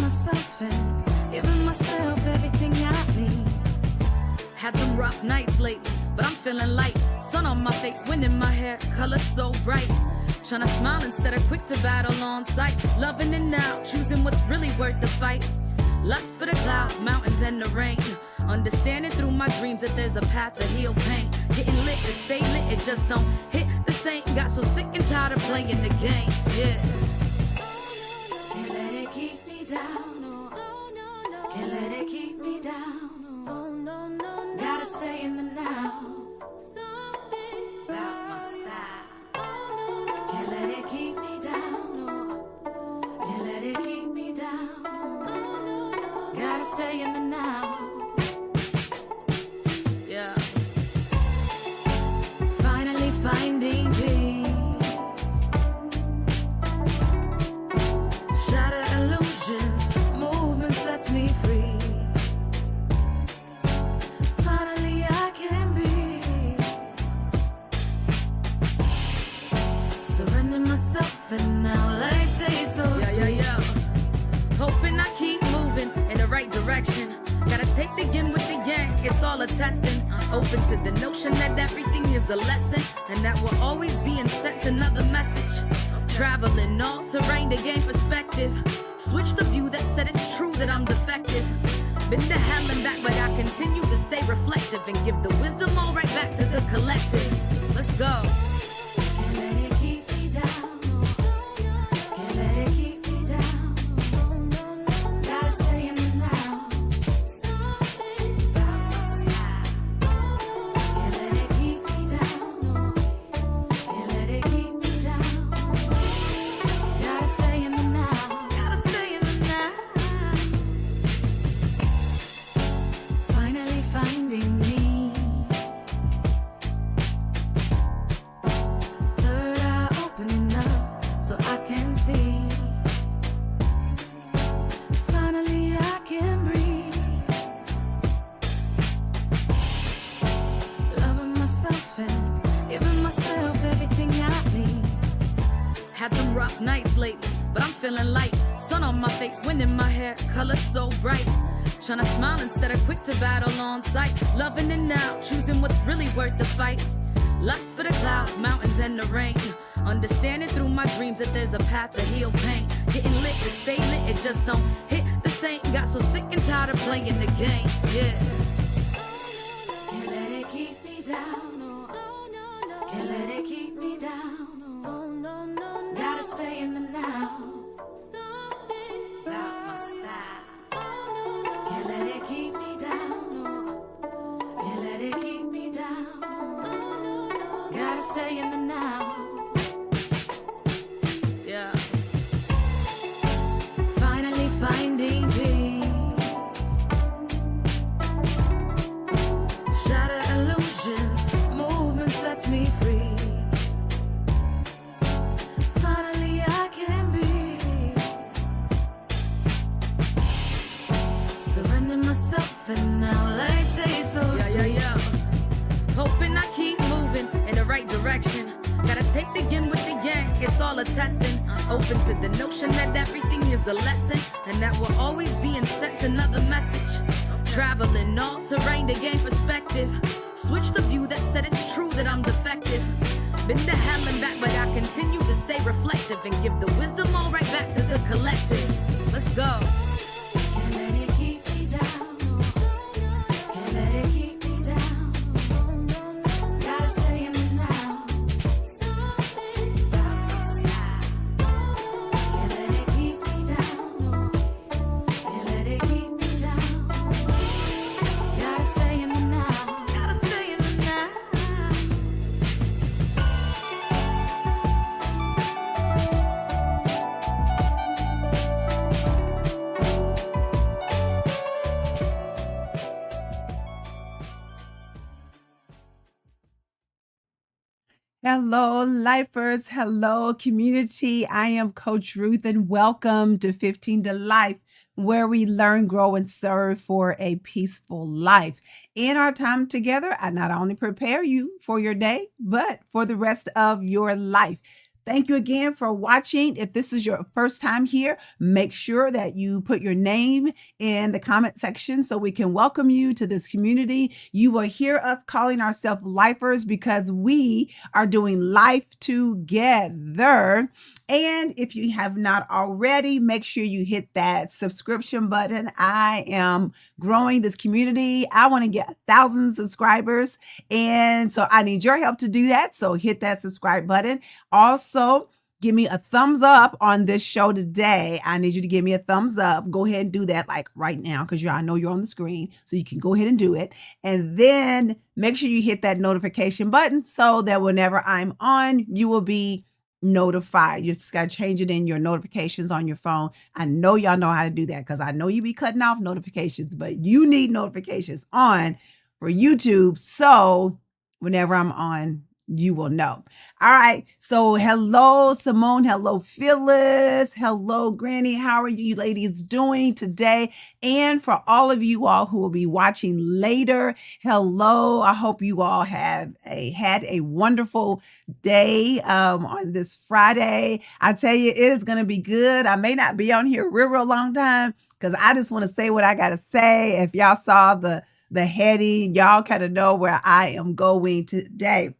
myself and giving myself everything I need. Had some rough nights lately, but I'm feeling light. Sun on my face, wind in my hair, color so bright. Tryna smile instead of quick to battle on sight. Loving it now, choosing what's really worth the fight. Lust for the clouds, mountains, and the rain. Understanding through my dreams that there's a path to heal pain. Getting lit to stay lit, it just don't hit the same. Got so sick and tired of playing the game, yeah. Can't let it keep me down, oh. Can't let it keep me down, oh. Gotta stay in the now. About my style. Can't let it keep me down, oh. Can't let it keep me down, oh. Gotta stay in the now. Yeah. Finally finding peace. Shatter illusions, movement sets me free. Finally I can breathe. Surrender myself and now life tastes so sweet. Yeah. Hoping I keep moving in the right direction. Gotta take the yin with the yang, it's all a testing. Open to the notion that everything is a lesson, and that we're always being sent another message. Traveling all terrain to gain perspective. Switch the view that said it's true that I'm defective. Been to hell and back, but I continue to stay reflective and give the wisdom all right back to the collective. Let's go. Can't let it keep me down, oh. Can't let it keep me down, oh. Gotta stay in the now. About my style. Can't let it keep me down, oh. Can't let it keep me down. Gotta stay in the now. Gotta stay in the now. Finally finding me. Third eye opening up so I can see. Finally I can breathe. Loving myself and giving myself everything I need. Had some rough nights lately, but I'm feeling light. Sun on my face, wind in my hair, color so bright. Tryna smile instead of quick to battle on sight. Loving it now, choosing what's really worth the fight. Lust for the clouds, mountains, and the rain. Understanding through my dreams that there's a path to heal pain. Getting lit to stay lit, it just don't hit the same. Got so sick and tired of playing the game, yeah. Can't let it keep me down, oh. Can't let it keep me down, oh. Gotta stay in the now. About my style. Can't let it keep me down, oh. Can't let it keep me down, oh. Gotta stay in the now. Yeah. Finally finding peace. Shatter illusions, movement sets me free. Finally I can breathe. Surrender myself and now life tastes so sweet. Yeah. Hoping I keep moving in the right direction. Gotta take the yin with the yang, it's all a testing. Open to the notion that everything is a lesson, and that we're always being sent another message. Traveling all terrain to gain perspective. Switch the view that said it's true that I'm defective. Been to hell and back, but I continue to stay reflective and give the wisdom all right back to the collective. Let's go. Can't let it keep me down, oh. Can't let it keep me down, oh. Gotta stay in the now. About my style. Can't let it keep me down, oh. Can't let it keep me down. Gotta stay in the now. Gotta stay in the now. Hello, lifers. Hello, community. I am Coach Ruth, and welcome to 15 to Life, where we learn, grow, and serve for a peaceful life. In our time together, I not only prepare you for your day, but for the rest of your life. Thank you again for watching. If this is your first time here, make sure that you put your name in the comment section so we can welcome you to this community. You will hear us calling ourselves lifers because we are doing life together. And if you have not already, make sure you hit that subscription button. I am growing this community. I want to get 1,000 subscribers. And so I need your help to do that. So hit that subscribe button. Also, give me a thumbs up on this show today. I need you to give me a thumbs up. Go ahead and do that like right now because I know you're on the screen. So you can go ahead and do it. And then make sure you hit that notification button so that whenever I'm on, you will be notified. You just got to change it in your notifications on your phone. I know y'all know how to do that because I know you be cutting off notifications, but you need notifications on for YouTube. So whenever I'm on, you will know. All right. So hello, Simone. Hello, Phyllis. Hello, Granny. How are you ladies doing today? And for all of you all who will be watching later, hello. I hope you all have had a wonderful day on this Friday. I tell you, it is going to be good. I may not be on here real long time because I just want to say what I got to say. If y'all saw the heading, y'all kind of know where I am going today.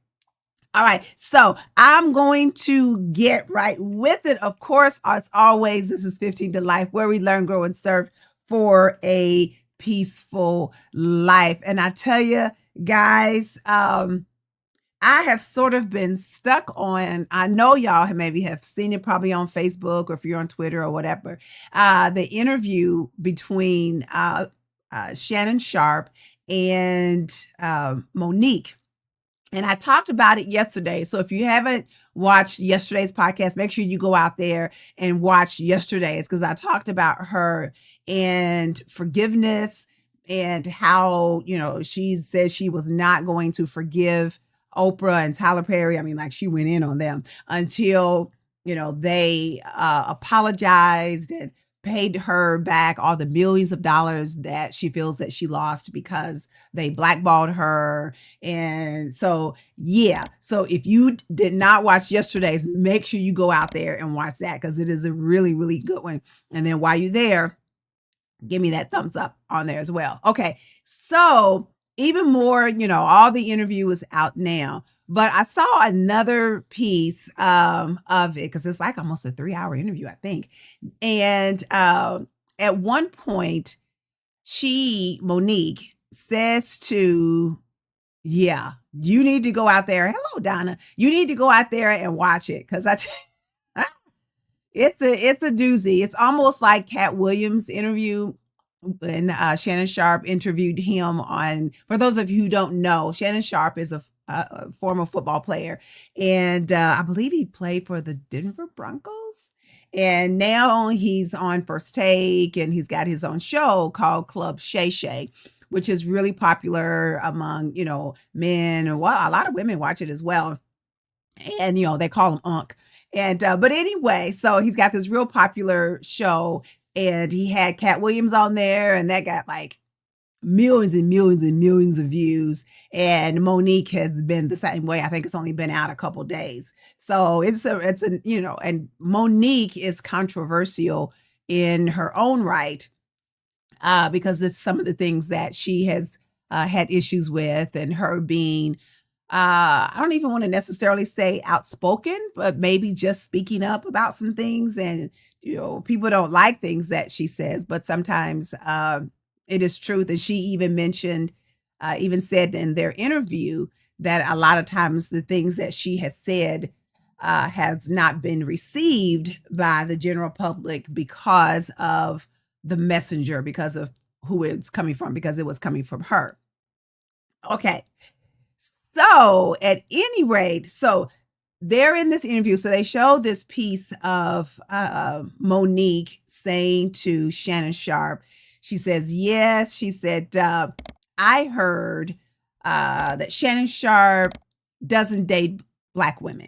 All right, so I'm going to get right with it. Of course, as always, this is 15 to Life, where we learn, grow, and serve for a peaceful life. And I tell you, guys, I have sort of been stuck on, I know y'all have seen it probably on Facebook or if you're on Twitter or whatever, the interview between Shannon Sharpe and Monique. And I talked about it yesterday. So if you haven't watched yesterday's podcast, make sure you go out there and watch yesterday's because I talked about her and forgiveness and how, she said she was not going to forgive Oprah and Tyler Perry. I mean, like she went in on them until, they apologized and paid her back all the millions of dollars that she feels that she lost because they blackballed her. And so, yeah. So if you did not watch yesterday's, make sure you go out there and watch that because it is a really, really good one. And then while you're there, give me that thumbs up on there as well. Okay. So even more, all the interview is out now. But I saw another piece of it because it's like almost a 3-hour interview, I think. And at one point, Monique, says to, you need to go out there. Hello, Donna. You need to go out there and watch it because it's a doozy. It's almost like Cat Williams' interview when Shannon Sharpe interviewed him on, for those of you who don't know, Shannon Sharpe is a former football player. And I believe he played for the Denver Broncos. And now he's on First Take and he's got his own show called Club Shay Shay, which is really popular among, men. A lot of women watch it as well. And, they call him Unc. And, but anyway, so he's got this real popular show. And he had Cat Williams on there, and that got like millions and millions and millions of views. And Monique has been the same way. I think it's only been out a couple days. So it's and Monique is controversial in her own right because of some of the things that she has had issues with, and her being, I don't even want to necessarily say outspoken, but maybe just speaking up about some things. And people don't like things that she says, but sometimes it is truth. And she even said in their interview that a lot of times the things that she has said has not been received by the general public because of the messenger, because of who it's coming from, because it was coming from her. Okay. So at any rate, they're in this interview. So they show this piece of Monique saying to Shannon Sharpe, she says, yes, she said, I heard that Shannon Sharpe doesn't date Black women.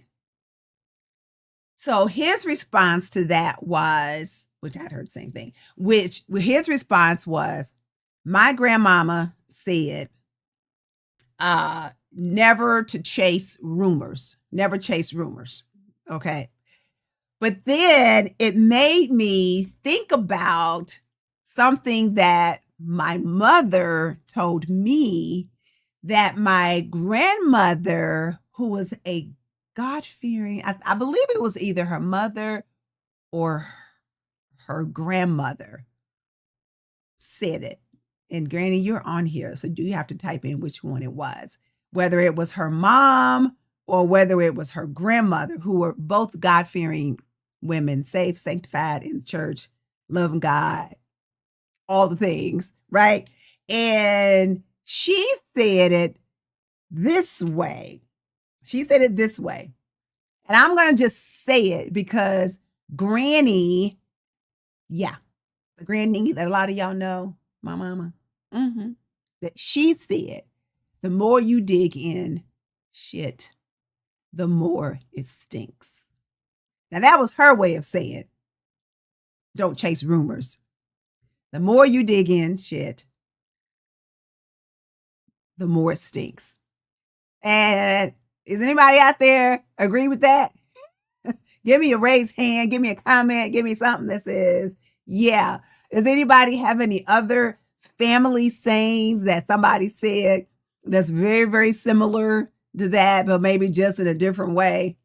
So his response to that was, which I'd heard the same thing, which his response was, my grandmama said, never chase rumors. Okay. But then it made me think about something that my mother told me, that my grandmother, who was a God-fearing, I believe it was either her mother or her grandmother, said it. And Granny, you're on here, so do you have to type in which one it was? Whether it was her mom or whether it was her grandmother, who were both God-fearing women, saved, sanctified in church, loving God, all the things, right? And she said it this way. She said it this way. And I'm going to just say it because Granny, yeah, the Granny that a lot of y'all know, my mama, that she said, the more you dig in shit, the more it stinks. Now, that was her way of saying, don't chase rumors. The more you dig in shit, the more it stinks. And is anybody out there agree with that? Give me a raised hand, give me a comment, give me something that says, yeah. Does anybody have any other family sayings that somebody said that's very, very similar to that, but maybe just in a different way?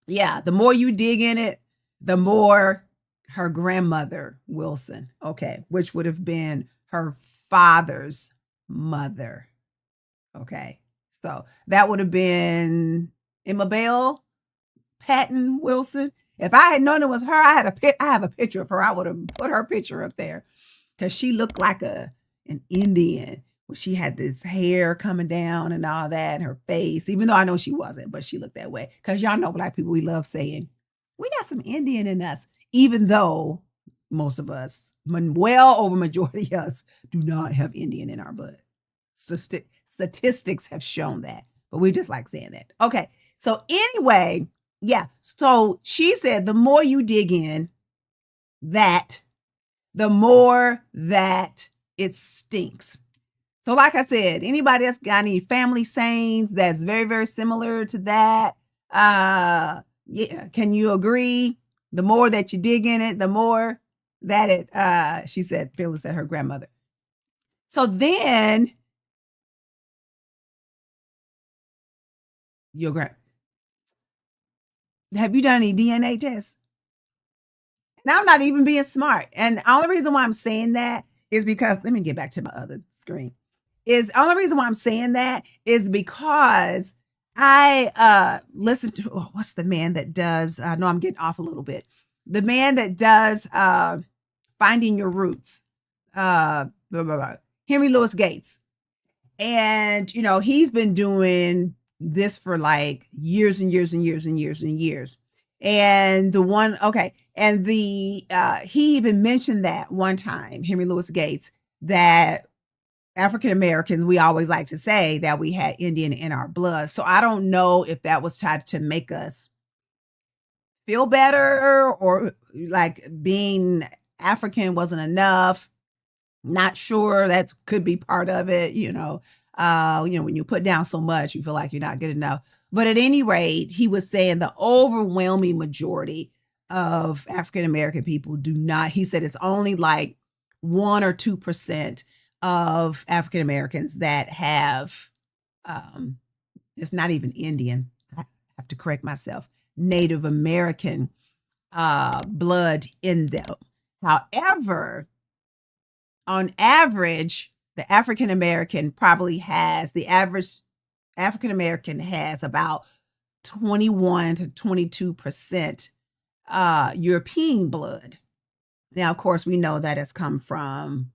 Yeah, the more you dig in it, the more her grandmother, Wilson, okay, which would have been her father's mother. Okay, so that would have been Emma Bell Patton Wilson. If I had known it was her, I have a picture of her. I would have put her picture up there because she looked like an Indian. She had this hair coming down and all that, and her face, even though I know she wasn't, but she looked that way. Because y'all know Black people, we love saying, we got some Indian in us, even though most of us, well over majority of us, do not have Indian in our blood. Statistics have shown that, but we just like saying that. Okay, so anyway, yeah. So she said, the more you dig in, that the more that it stinks. So like I said, anybody else got any family sayings that's very, very similar to that? Yeah, can you agree? The more that you dig in it, the more that it, she said, Phyllis said her grandmother. So then have you done any DNA tests? Now, I'm not even being smart. And the only reason why I'm saying that is because, let me get back to my other screen. The only reason why I'm saying that is because I listened to, what's the man that does, I know I'm getting off a little bit. The man that does Finding Your Roots, Henry Louis Gates. And, you know, he's been doing this for like years and years and years and years and years. And the one, okay. And he even mentioned that one time, Henry Louis Gates, that African Americans, we always like to say that we had Indian in our blood. So I don't know if that was tried to make us feel better, or like being African wasn't enough. Not sure. That could be part of it. You know, when you put down so much, you feel like you're not good enough. But at any rate, he was saying the overwhelming majority of African American people do not. He said it's only like 1 or 2% of African Americans that have. It's not even Indian. I have to correct myself. Native American blood in them. However, on average, the African American has about 21 to 22% European blood. Now, of course, we know that has come from,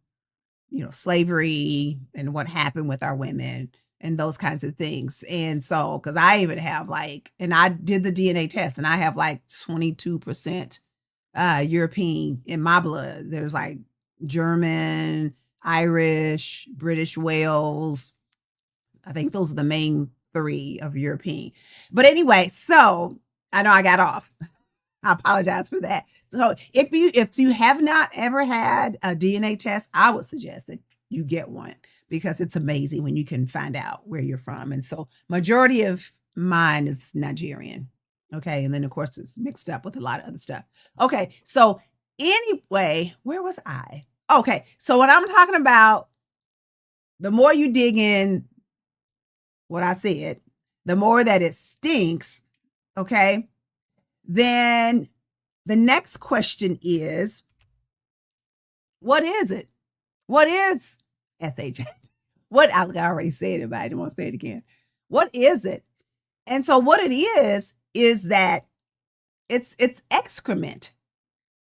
slavery and what happened with our women and those kinds of things. And so, because I even have and I did the DNA test, and I have 22% European in my blood. There's German, Irish, British, Wales. I think those are the main 3 of European. But anyway, so I know I got off. I apologize for that. So if you have not ever had a DNA test, I would suggest that you get one, because it's amazing when you can find out where you're from. And so majority of mine is Nigerian. Okay. And then, of course, it's mixed up with a lot of other stuff. Okay. So, anyway, where was I? Okay. So, what I'm talking about, the more you dig in what I said, the more that it stinks. Okay. Then the next question is, what is it? What is SHI? What I already said it, but I didn't want to say it again. What is it? And so what it is that it's excrement.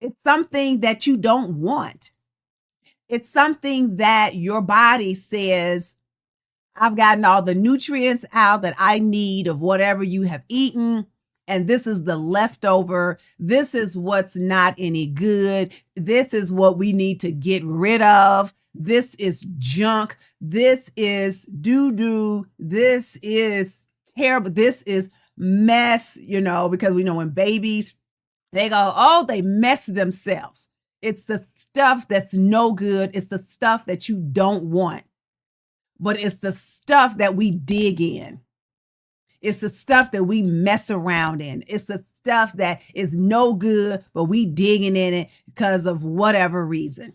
It's something that you don't want. It's something that your body says, I've gotten all the nutrients out that I need of whatever you have eaten. And this is the leftover. This is what's not any good. This is what we need to get rid of. This is junk. This is doo-doo. This is terrible. This is mess, because we know when babies, they go, oh, they mess themselves. It's the stuff that's no good. It's the stuff that you don't want. But it's the stuff that we dig in. It's the stuff that we mess around in. It's the stuff that is no good, but we digging in it because of whatever reason.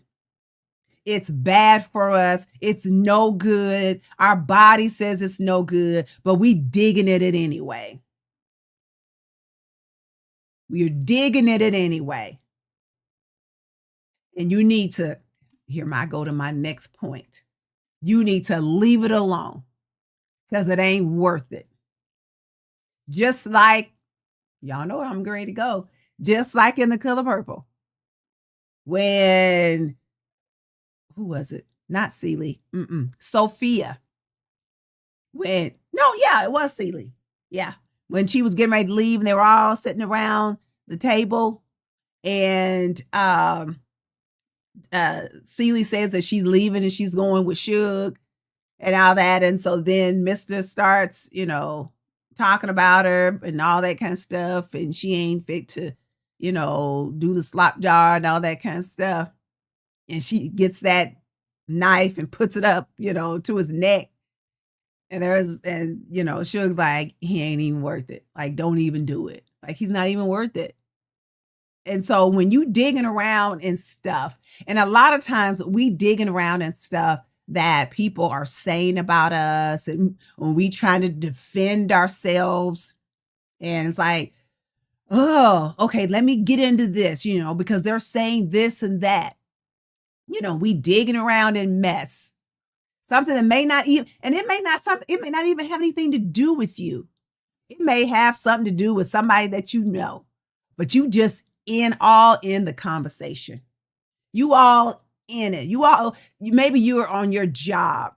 It's bad for us. It's no good. Our body says it's no good, but we digging at it anyway. We're digging at it anyway. And you need to, go to my next point. You need to leave it alone because it ain't worth it. Just like, y'all know I'm ready to go. Just like in The Color Purple. When, who was it? Not Celie. Sophia. It was Celie. Yeah. When she was getting ready to leave and they were all sitting around the table and Celie says that she's leaving and she's going with Suge and all that. And so then Mr. starts, talking about her and all that kind of stuff. And she ain't fit to, do the slop jar and all that kind of stuff. And she gets that knife and puts it up, to his neck. And Suge's like, he ain't even worth it. Like, don't even do it. Like, he's not even worth it. And so when you digging around in stuff, and a lot of times we digging around in stuff that people are saying about us, and when we trying to defend ourselves, and it's like, oh, okay, let me get into this, because they're saying this and that. We digging around in mess. Something that may not even, and it may not even have anything to do with you. It may have something to do with somebody that you know, but you just all in the conversation. You all in it. Maybe you're on your job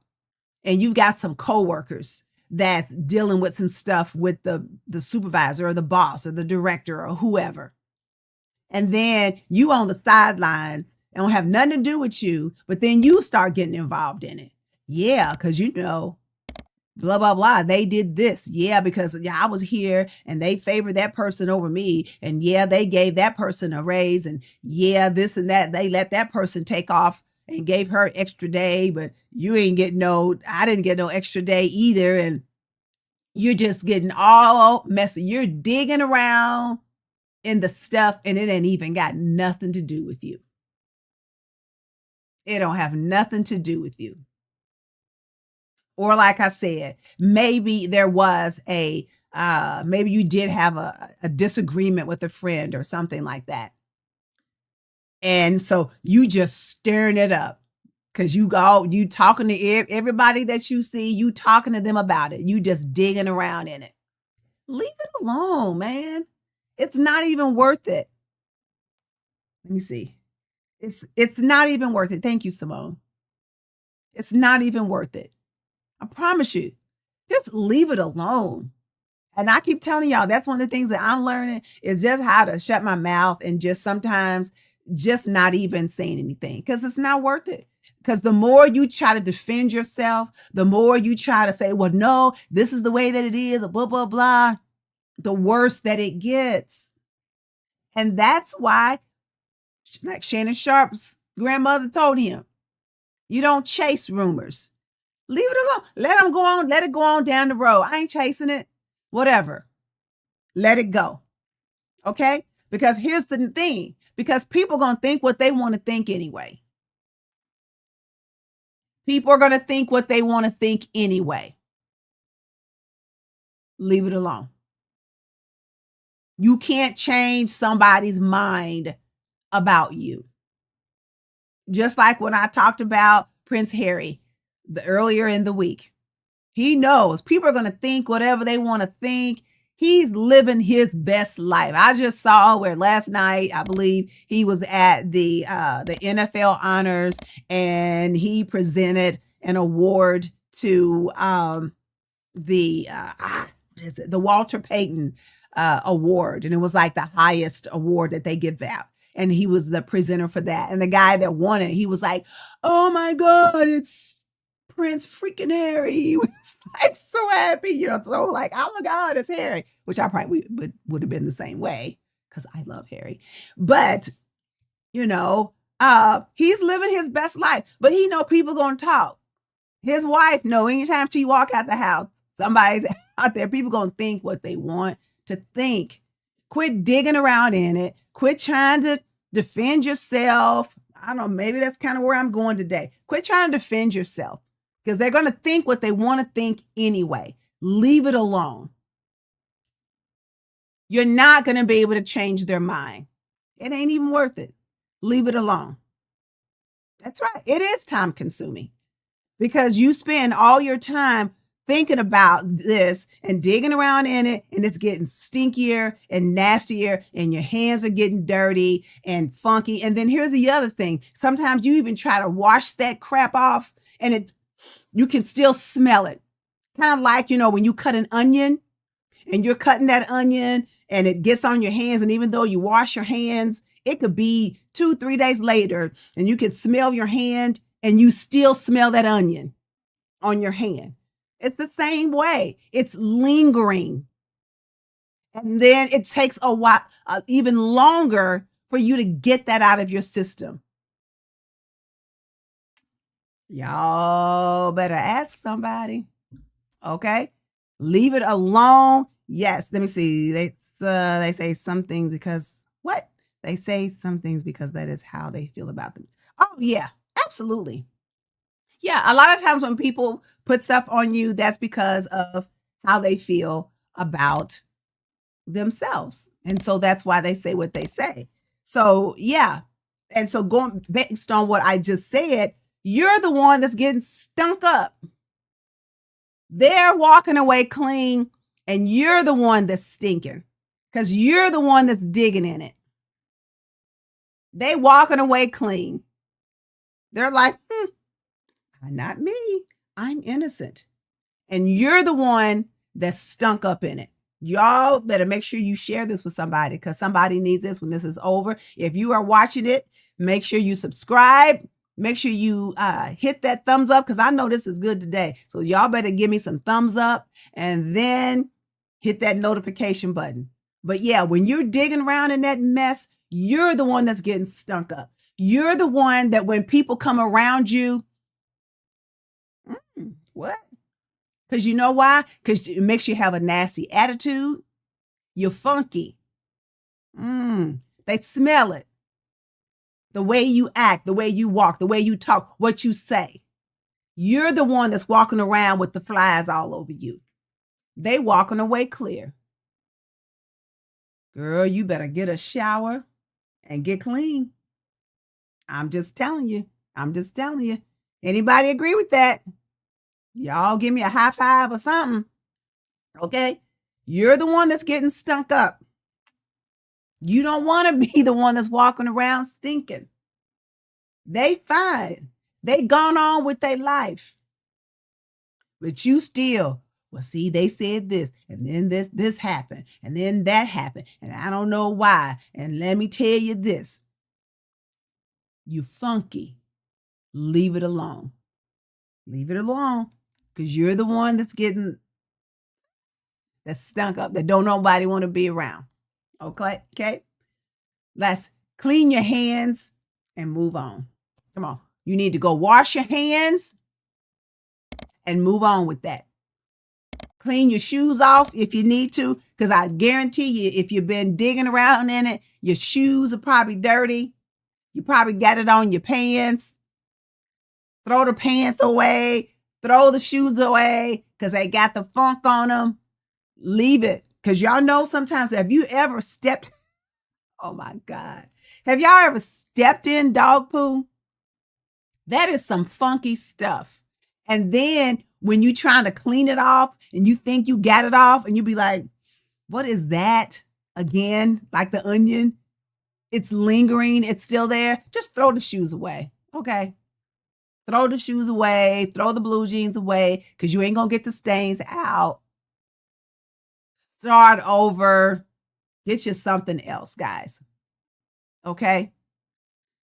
and you've got some coworkers that's dealing with some stuff with the supervisor or the boss or the director or whoever. And then you on the sidelines and don't have nothing to do with you, but then you start getting involved in it. Yeah, because blah, blah, blah. They did this. Yeah, because I was here and they favored that person over me. And yeah, they gave that person a raise. And yeah, this and that. They let that person take off and gave her extra day, but you ain't getting I didn't get no extra day either. And you're just getting all messy. You're digging around in the stuff and it ain't even got nothing to do with you. It don't have nothing to do with you. Or like I said, maybe there was maybe you did have a disagreement with a friend or something like that. And so you just stirring it up because you talking to everybody that you see, you talking to them about it. You just digging around in it. Leave it alone, man. It's not even worth it. Let me see. It's not even worth it. Thank you, Simone. It's not even worth it. I promise you, just leave it alone. And I keep telling y'all, that's one of the things that I'm learning is just how to shut my mouth and just sometimes just not even saying anything because it's not worth it. Because the more you try to defend yourself, the more you try to say, well, no, this is the way that it is, blah, blah, blah, the worse that it gets. And that's why, like Shannon Sharp's grandmother told him, you don't chase rumors. Leave it alone. Let it go on down the road. I ain't chasing it. Whatever. Let it go. Okay? Because here's the thing. Because people are going to think what they want to think anyway. People are going to think what they want to think anyway. Leave it alone. You can't change somebody's mind about you. Just like when I talked about Prince Harry earlier in the week. He knows people are going to think whatever they want to think. He's living his best life. I just saw where last night, I believe he was at the NFL honors and he presented an award to the Walter Payton award. And it was like the highest award that they give out. And he was the presenter for that. And the guy that won it, he was like, oh my God, it's Prince freaking Harry. He was like so happy, so like, oh my God, it's Harry, which I probably would have been the same way because I love Harry. But, he's living his best life, but he know people going to talk. His wife know anytime she walk out the house, somebody's out there, people going to think what they want to think. Quit digging around in it. Quit trying to defend yourself. I don't know, maybe that's kind of where I'm going today. Quit trying to defend yourself. Because they're going to think what they want to think anyway. Leave it alone. You're not going to be able to change their mind. It ain't even worth it. Leave it alone. That's right. It is time consuming because you spend all your time thinking about this and digging around in it, and it's getting stinkier and nastier, and your hands are getting dirty and funky. And then here's the other thing. Sometimes you even try to wash that crap off, and you can still smell it. Kind of like, when you cut an onion and you're cutting that onion and it gets on your hands. And even though you wash your hands, it could be 2-3 days later and you can smell your hand and you still smell that onion on your hand. It's the same way. It's lingering. And then it takes a while, even longer for you to get that out of your system. Y'all better ask somebody. Okay? Leave it alone. Yes. Let me see. They say some things because what? They say some things because that is how they feel about them. Oh, yeah. Absolutely. Yeah. A lot of times when people put stuff on you, that's because of how they feel about themselves. And so that's why they say what they say. So, yeah. And so going based on what I just said, you're the one that's getting stunk up. They're walking away clean and you're the one that's stinking because you're the one that's digging in it. They walking away clean. They're like, not me. I'm innocent. And you're the one that's stunk up in it. Y'all better make sure you share this with somebody because somebody needs this when this is over. If you are watching it, make sure you subscribe. Make sure you hit that thumbs up because I know this is good today. So y'all better give me some thumbs up and then hit that notification button. But yeah, when you're digging around in that mess, you're the one that's getting stunk up. You're the one that when people come around you, what? Because you know why? Because it makes you have a nasty attitude. You're funky. They smell it. The way you act, the way you walk, the way you talk, what you say. You're the one that's walking around with the flies all over you. They walking away clear. Girl, you better get a shower and get clean. I'm just telling you. Anybody agree with that? Y'all give me a high five or something. Okay? You're the one that's getting stunk up. You don't want to be the one that's walking around stinking. They fine. They gone on with their life. But you still, well, see, they said this, and then this happened, and then that happened, and I don't know why. And let me tell you this. You funky. Leave it alone. Leave it alone. Because you're the one that's stunk up, that don't nobody want to be around. Okay? Let's clean your hands and move on. Come on. You need to go wash your hands and move on with that. Clean your shoes off if you need to, Because I guarantee you, if you've been digging around in it, your shoes are probably dirty. You probably got it on your pants. Throw the pants away. Throw the shoes away because they got the funk on them. Leave it. Because y'all know sometimes, have you ever stepped? Oh my God. Have y'all ever stepped in dog poo? That is some funky stuff. And then when you trying to clean it off and you think you got it off and you be like, what is that again? Like the onion. It's lingering. It's still there. Just throw the shoes away. Okay. Throw the shoes away. Throw the blue jeans away because you ain't going to get the stains out. Start over. Get you something else, guys. Okay?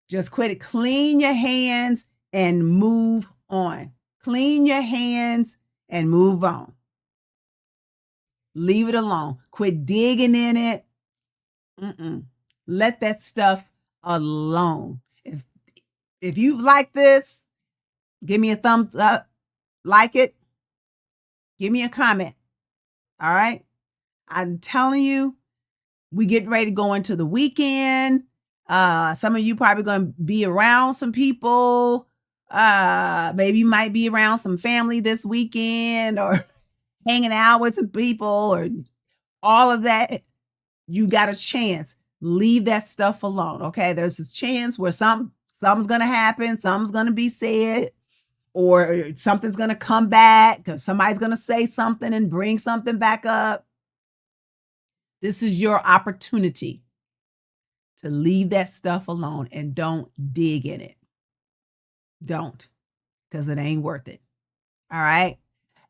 Just quit it. Clean your hands and move on. Clean your hands and move on. Leave it alone. Quit digging in it. Let that stuff alone. If you like this, give me a thumbs up. Like it. Give me a comment. All right? I'm telling you, we getting ready to go into the weekend. Some of you probably going to be around some people. Maybe you might be around some family this weekend or hanging out with some people or all of that. You got a chance. Leave that stuff alone. Okay. There's this chance where something's going to happen. Something's going to be said or something's going to come back because somebody's going to say something and bring something back up. This is your opportunity to leave that stuff alone and don't dig in it. Don't, because it ain't worth it. All right.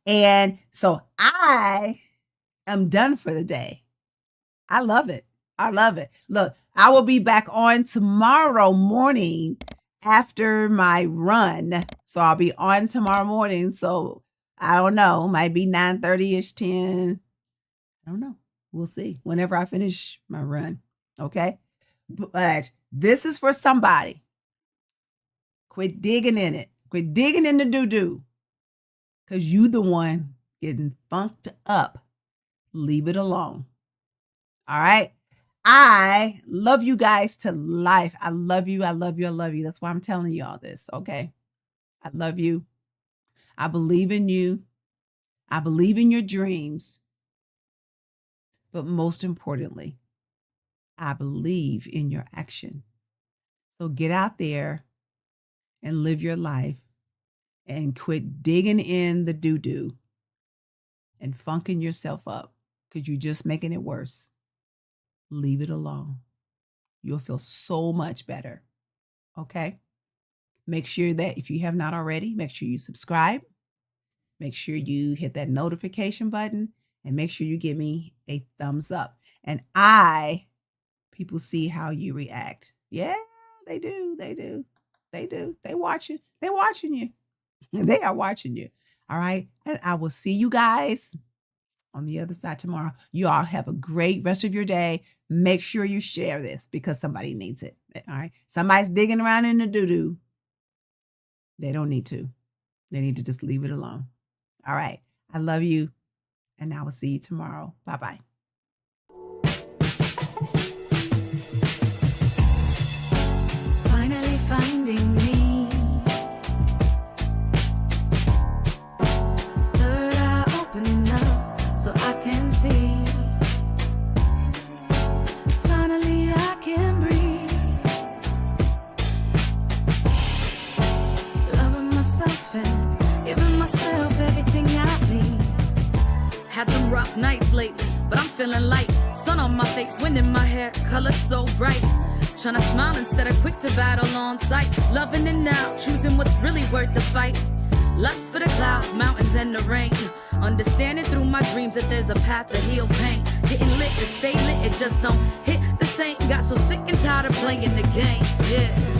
And so I am done for the day. I love it. I love it. Look, I will be back on tomorrow morning after my run. So I'll be on tomorrow morning. So I don't know, might be 9:30-ish, 10. I don't know. We'll see whenever I finish my run. Okay. But this is for somebody. Quit digging in it. Quit digging in the doo-doo. Because you the one getting funked up. Leave it alone. All right. I love you guys to life. I love you. I love you. I love you. That's why I'm telling you all this. Okay. I love you. I believe in you. I believe in your dreams. But most importantly, I believe in your action. So get out there and live your life and quit digging in the doo-doo and funking yourself up because you're just making it worse. Leave it alone. You'll feel so much better. Okay? Make sure that if you have not already, make sure you subscribe. Make sure you hit that notification button and make sure you give me a thumbs up. And people see how you react. Yeah, they do. They do. They do. They watching. They're watching you. They are watching you. All right. And I will see you guys on the other side tomorrow. You all have a great rest of your day. Make sure you share this because somebody needs it. All right. Somebody's digging around in the doo-doo. They don't need to. They need to just leave it alone. All right. I love you. And I will see you tomorrow. Bye-bye. Finally finding me. Third eye opening up so I can see. Finally I can breathe. Loving myself and giving myself everything I need. Had some rough nights lately, but I'm feeling light. Sun on my face, wind in my hair, color so bright. Tryna smile instead of quick to battle on sight. Loving it now, choosing what's really worth the fight. Lust for the clouds, mountains, and the rain. Understanding through my dreams that there's a path to heal pain. Getting lit to stay lit, it just don't hit the same. Got so sick and tired of playing the game, yeah.